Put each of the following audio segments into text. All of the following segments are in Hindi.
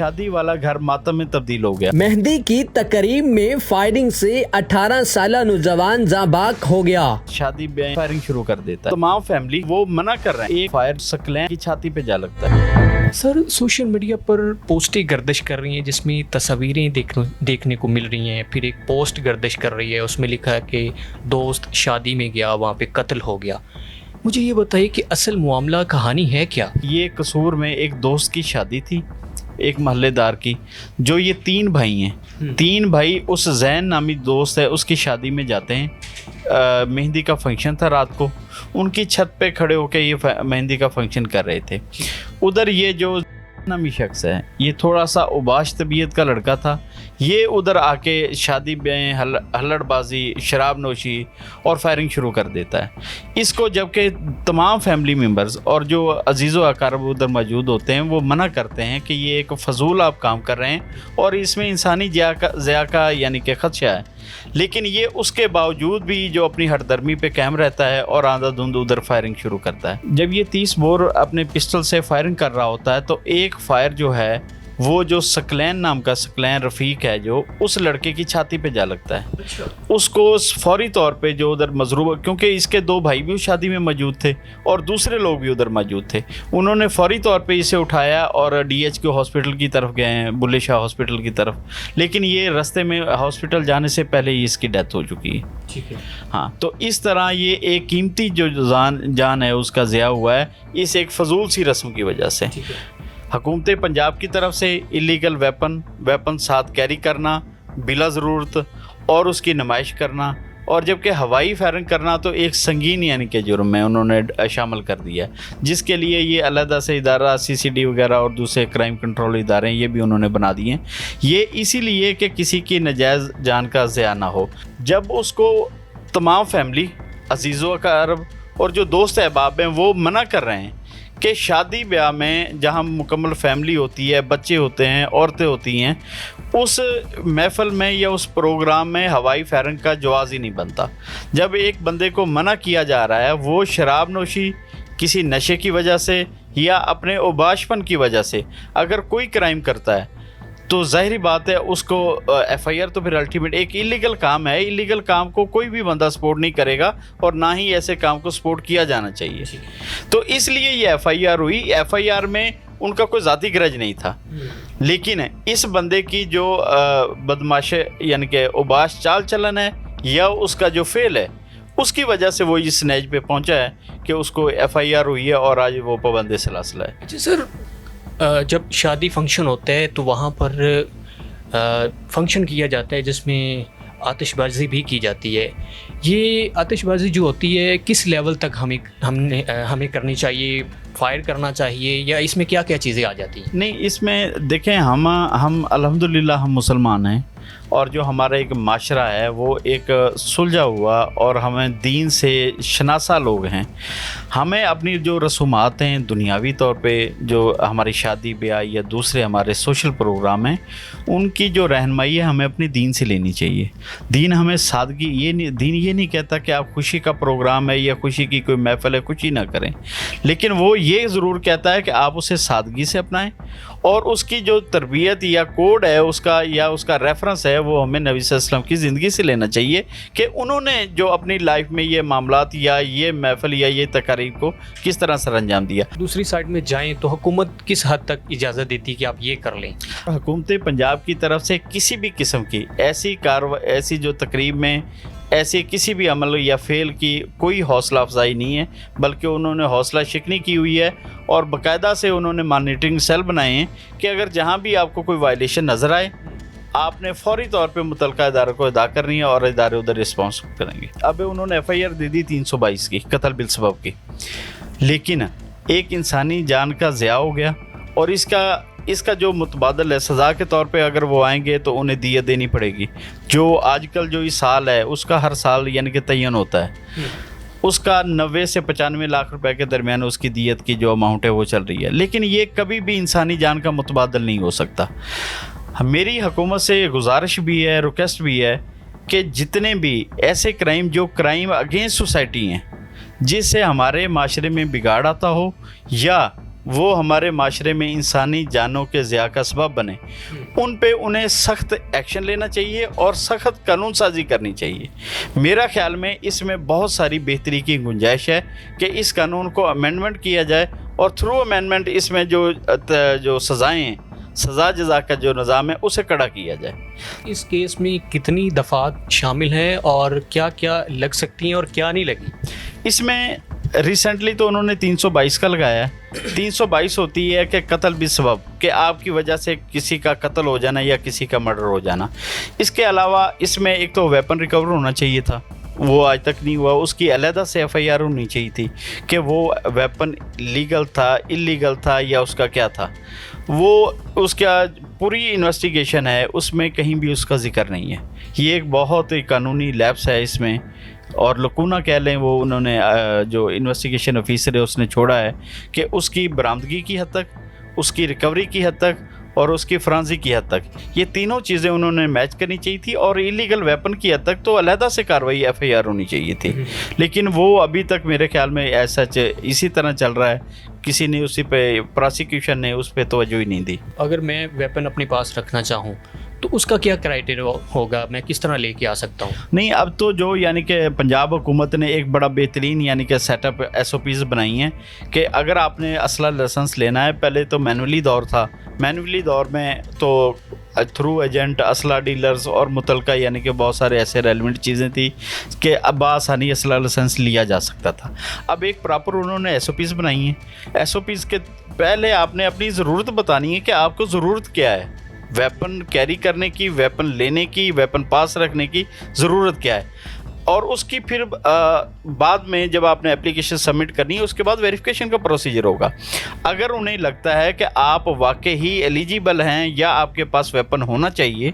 शादी वाला घर मातम में तब्दील हो गया। मेहंदी की तकरीब में फायरिंग से 18 साल नौजवान जाबाक हो गया। शादी में फायरिंग शुरू कर देता है। तमाम फैमिली वो मना कर रहे हैं, एक फायर सकलैन की छाती पे जा लगता है। सर, सोशल मीडिया पर पोस्टें गर्दिश कर रही हैं जिसमें तस्वीरें देखने को मिल रही हैं। फिर एक पोस्ट गर्दिश कर रही है, उसमें लिखा है कि दोस्त शादी में गया, वहाँ पे कत्ल हो गया। मुझे ये बताइए कि असल मामला कहानी है क्या? ये कसूर में एक दोस्त की शादी थी, एक महल्लेदार की, जो ये 3 भाई हैं। 3 भाई उस जैन नामी दोस्त है उसकी शादी में जाते हैं। मेहंदी का फंक्शन था रात को, उनकी छत पे खड़े होकर ये मेहंदी का फंक्शन कर रहे थे। उधर ये जो नामी शख्स है, ये थोड़ा सा उबाश तबीयत का लड़का था। ये उधर आके शादी में हल्लड़बाजी, शराब नोशी और फायरिंग शुरू कर देता है। इसको जबकि तमाम फैमिली मेम्बर्स और जो अजीज़ो अकारब उधर मौजूद होते हैं वो मना करते हैं कि ये एक फजूल आप काम कर रहे हैं और इसमें इंसानी ज़िया का यानी कि खदशा है। लेकिन ये उसके बावजूद भी जो अपनी हरदर्मी पे कायम रहता है और आंधा-धुंध उधर फायरिंग शुरू करता है। जब ये 30 बोर अपने पिस्टल से फायरिंग कर रहा होता है तो एक फायर जो है वो जो सकलैन नाम का सकलैन रफ़ीक है जो उस लड़के की छाती पे जा लगता है। उसको फौरी तौर पे जो उधर मजरूब, क्योंकि इसके 2 भाई भी उस शादी में मौजूद थे और दूसरे लोग भी उधर मौजूद थे, उन्होंने फौरी तौर पे इसे उठाया और DHQ हॉस्पिटल की तरफ गए हैं, बुल्ले शाह हॉस्पिटल की तरफ। लेकिन ये रास्ते में हॉस्पिटल जाने से पहले ही इसकी डेथ हो चुकी है। ठीक है। हाँ, तो इस तरह ये एक कीमती जो जान है उसका ज़िया हुआ है इस एक फजूल सी रस्म की वजह से। हुकूमत पंजाब की तरफ से इलीगल वेपन साथ कैरी करना बिला ज़रूरत और उसकी नुमाइश करना, और जबकि हवाई फायरिंग करना तो एक संगीन यानी कि जुर्म में उन्होंने शामिल कर दिया, जिसके लिए ये अलहदा से इदारा CCD वगैरह और दूसरे क्राइम कंट्रोल इदारे ये भी उन्होंने बना दिए हैं। ये इसीलिए कि किसी की नजायज़ जान का ज़िया ना हो। जब उसको तमाम फैमिली, अजीज़ों का अरब और जो दोस्त अहबाब हैं वो मना कर रहे हैं कि शादी ब्याह में जहाँ मुकम्मल फैमिली होती है, बच्चे होते हैं, औरतें होती हैं, उस महफ़िल में या उस प्रोग्राम में हवाई फायरिंग का जवाज़ ही नहीं बनता। जब एक बंदे को मना किया जा रहा है, वो शराब नोशी, किसी नशे की वजह से या अपने उबाशपन की वजह से अगर कोई क्राइम करता है तो ज़ाहिरी बात है उसको FIR तो फिर अल्टीमेट एक इलीगल काम है। इलीगल काम को कोई भी बंदा सपोर्ट नहीं करेगा और ना ही ऐसे काम को सपोर्ट किया जाना चाहिए। तो इसलिए ये FIR हुई। FIR में उनका कोई ज़ाती गरज नहीं था, लेकिन इस बंदे की जो बदमाश यानी कि उबाश चाल चलन है या उसका जो फेल है उसकी वजह से वो इस स्टेज पे पहुंचा है कि उसको FIR हुई है और आज वो पाबंद सलासिल है। जी सर, जब शादी फंक्शन होता है तो वहाँ पर फंक्शन किया जाता है जिसमें आतिशबाजी भी की जाती है। ये आतिशबाजी जो होती है किस लेवल तक हमें करनी चाहिए? फायर करना चाहिए या इसमें क्या क्या चीज़ें आ जाती हैं? नहीं, इसमें देखें हम अल्हम्दुलिल्लाह हम मुसलमान हैं और जो हमारा एक माशरा है वो एक सुलझा हुआ और हमें दीन से शनासा लोग हैं। हमें अपनी जो रसूमात हैं दुनियावी तौर पे, जो हमारी शादी ब्याह या दूसरे हमारे सोशल प्रोग्राम हैं, उनकी जो रहनुमाई है हमें अपनी दीन से लेनी चाहिए। दीन हमें सादगी, दीन ये नहीं कहता कि आप खुशी का प्रोग्राम है या खुशी की कोई महफिल है खुशी ना करें, लेकिन वो ये ज़रूर कहता है कि आप उसे सादगी से अपनाएं और उसकी जो तरबियत या कोड है उसका या उसका रेफरेंस है वो हमें नबी सल्लल्लाहु अलैहि वसल्लम की ज़िंदगी से लेना चाहिए कि उन्होंने जो अपनी लाइफ में ये मामलात या ये महफिल या ये तकारीब को किस तरह सर अंजाम दिया। दूसरी साइड में जाएं तो हुकूमत किस हद तक इजाज़त देती कि आप ये कर लें? हुकूमत पंजाब की तरफ से किसी भी किस्म की ऐसी जो तकरीब में ऐसे किसी भी अमल या फेल की कोई हौसला अफजाई नहीं है, बल्कि उन्होंने हौसला शिकनी की हुई है और बाकायदा से उन्होंने मॉनिटरिंग सेल बनाए हैं कि अगर जहाँ भी आपको कोई वायलेशन नज़र आए आपने फौरी तौर पे मुतलका इदारे को अदा करनी है और इदारे उधर रिस्पॉन्स करेंगे। अब उन्होंने FIR दे दी 322 की कत्ल बिल सबब की, लेकिन एक इंसानी जान का ज़िया हो गया और इसका जो मुतबादल है सज़ा के तौर पे अगर वो आएंगे तो उन्हें दियत देनी पड़ेगी। जो आजकल जो इस साल है उसका हर साल यानी कि तयन होता है, उसका 90 से 95 लाख रुपए के दरमियान उसकी दियत की जो अमाउंट है वो चल रही है, लेकिन ये कभी भी इंसानी जान का मुतबादल नहीं हो सकता। मेरी हुकूमत से गुजारिश भी है, रिक्वेस्ट भी है कि जितने भी ऐसे क्राइम जो क्राइम अगेंस्ट सोसाइटी हैं, जिससे हमारे माशरे में बिगाड़ आता हो या वो हमारे माशरे में इंसानी जानों के ज़िया का सबब बने, उन पे उन्हें सख्त एक्शन लेना चाहिए और सख्त कानून साजी करनी चाहिए। मेरा ख्याल में इसमें बहुत सारी बेहतरी की गुंजाइश है कि इस कानून को अमेंडमेंट किया जाए और थ्रू अमेंडमेंट इसमें जो सज़ाएँ हैं, सज़ा जज़ा का जो निज़ाम है उसे कड़ा किया जाए। इस केस में कितनी दफ़ात शामिल हैं और क्या क्या लग सकती हैं और क्या नहीं लगी? इसमें रिसेंटली तो उन्होंने 322 का लगाया है। 322 होती है कि कत्ल बिसबब, कि आपकी वजह से किसी का कत्ल हो जाना या किसी का मर्डर हो जाना। इसके अलावा इसमें एक तो वेपन रिकवर होना चाहिए था, वो आज तक नहीं हुआ। उसकी अलहदा से FIR होनी चाहिए थी कि वो वेपन लीगल था, इलीगल था या उसका क्या था। वो उसका पूरी इन्वेस्टिगेशन है, उसमें कहीं भी उसका जिक्र नहीं है। ये एक बहुत ही कानूनी लैप्स है इसमें, और लकूना कह लें वो उन्होंने जो इन्वेस्टिगेशन ऑफिसर है उसने छोड़ा है कि उसकी बरामदगी की हद तक, उसकी रिकवरी की हद तक और उसकी फ्रांसी की हद तक, ये तीनों चीज़ें उन्होंने मैच करनी चाहिए थी। और इलीगल वेपन की हद तक तो अलहदा से कार्रवाई FIR होनी चाहिए थी, लेकिन वो अभी तक मेरे ख्याल में ऐसा इसी तरह चल रहा है, किसी ने उसी पे, प्रोसिक्यूशन ने उस पर तवज्जो ही नहीं दी। अगर मैं वेपन अपने पास रखना चाहूँ तो उसका क्या क्राइटेरिया होगा, मैं किस तरह लेके आ सकता हूँ? नहीं, अब तो जो यानी कि पंजाब हुकूमत ने एक बड़ा बेहतरीन यानी कि सेटअप SOPs बनाई हैं कि अगर आपने असला लाइसेंस लेना है, पहले तो मैनुअली दौर था। मैनुअली दौर में तो थ्रू एजेंट, असला डीलर्स और मुतलका यानी कि बहुत सारे ऐसे रेलिवेंट चीज़ें थी कि अब बआसानी असला लाइसेंस लिया जा सकता था। अब एक प्रॉपर उन्होंने SOPs बनाई हैं। SOPs के पहले आपने अपनी ज़रूरत बतानी है कि आपको ज़रूरत क्या है, वेपन कैरी करने की, वेपन लेने की, वेपन पास रखने की ज़रूरत क्या है। और उसकी फिर बाद में जब आपने एप्लीकेशन सबमिट करनी है, उसके बाद वेरिफिकेशन का प्रोसीजर होगा। अगर उन्हें लगता है कि आप वाकई ही एलिजिबल हैं या आपके पास वेपन होना चाहिए,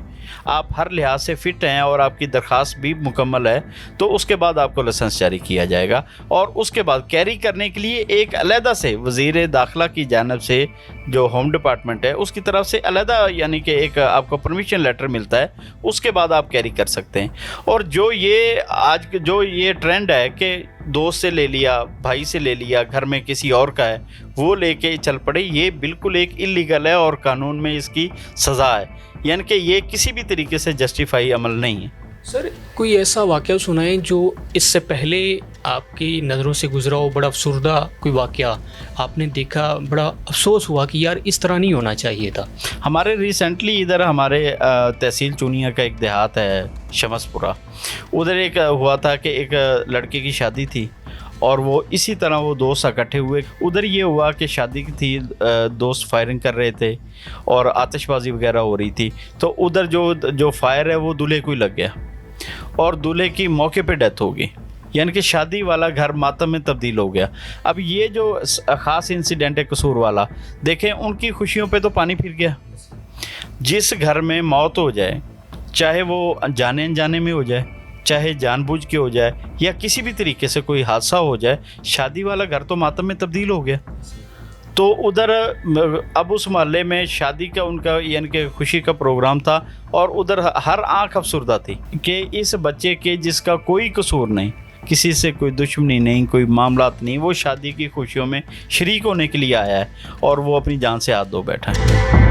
आप हर लिहाज से फ़िट हैं और आपकी दरख्वास्त भी मुकम्मल है, तो उसके बाद आपको लाइसेंस जारी किया जाएगा। और उसके बाद कैरी करने के लिए एक अलहदा से वज़ीर दाखिला की जानिब से, जो होम डिपार्टमेंट है उसकी तरफ से अलहदा यानी कि एक आपको परमिशन लेटर मिलता है, उसके बाद आप कैरी कर सकते हैं। और जो ये ट्रेंड है कि दोस्त से ले लिया, भाई से ले लिया, घर में किसी और का है वो लेके चल पड़े, ये बिल्कुल एक इलीगल है और कानून में इसकी सज़ा है, यानी कि ये किसी भी तरीके से जस्टिफाई अमल नहीं है। सर, कोई ऐसा वाक़या सुनाएं जो इससे पहले आपकी नज़रों से गुजरा हो, बड़ा अफसरदा कोई वाक़या आपने देखा, बड़ा अफसोस हुआ कि यार इस तरह नहीं होना चाहिए था? हमारे रिसेंटली इधर हमारे तहसील चूनिया का एक देहात है शमसपुरा, उधर एक हुआ था कि एक लड़के की शादी थी और वो इसी तरह वो दोस्त इकट्ठे हुए। उधर ये हुआ कि शादी की थी, दोस्त फायरिंग कर रहे थे और आतिशबाजी वगैरह हो रही थी, तो उधर जो फायर है वो दूल्हे को ही लग गया और दूल्हे की मौके पे डेथ हो गई, यानी कि शादी वाला घर मातम में तब्दील हो गया। अब ये जो ख़ास इंसिडेंट है कसूर वाला, देखें उनकी खुशियों पे तो पानी फिर गया। जिस घर में मौत हो जाए, चाहे वो जाने अनजाने में हो जाए, चाहे जानबूझ के हो जाए या किसी भी तरीके से कोई हादसा हो जाए, शादी वाला घर तो मातम में तब्दील हो गया। तो उधर अब उस मोहल्ले में शादी का उनका यानी कि खुशी का प्रोग्राम था और उधर हर आंख अफसरदा थी कि इस बच्चे के जिसका कोई कसूर नहीं, किसी से कोई दुश्मनी नहीं, कोई मामलात नहीं, वो शादी की खुशियों में शरीक होने के लिए आया है और वो अपनी जान से हाथ धो बैठा है।